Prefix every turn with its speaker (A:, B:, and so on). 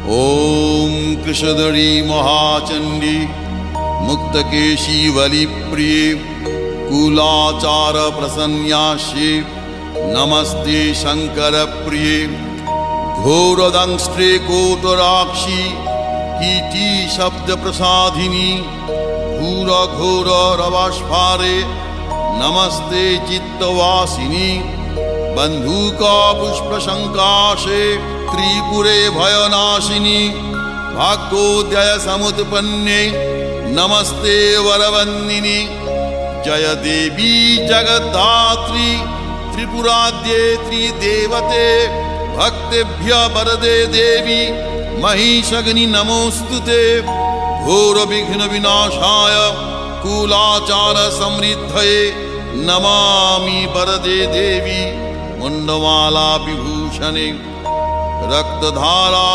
A: ॐ कृशधरी महाचण्डी मुक्तकेशी वलिप्रिये कुलाचार प्रसन्यास्ये नमस्ते शङ्करप्रिये घोरदंष्ट्रे कोटराक्षी कीटी शब्द प्रसादिनी घोर घोर रवास्फारे नमस्ते चित्तवासिनी बंधुका पुष्प शंकाशे त्रिपुरे भयनाशिनी भाग्योदय समुत्पन्ने नमस्ते वरवन्दिनी जय देवी जगद्धात्री त्रिपुराद्ये त्रिदेवते भक्तेभ्य वरदे देवी महिषग्नि नमोस्तुते घोर विघ्न विनाशाय कुलाचार समृद्धये नमामि वरदे देवी मुंडमाला विभूषणे रक्तधारा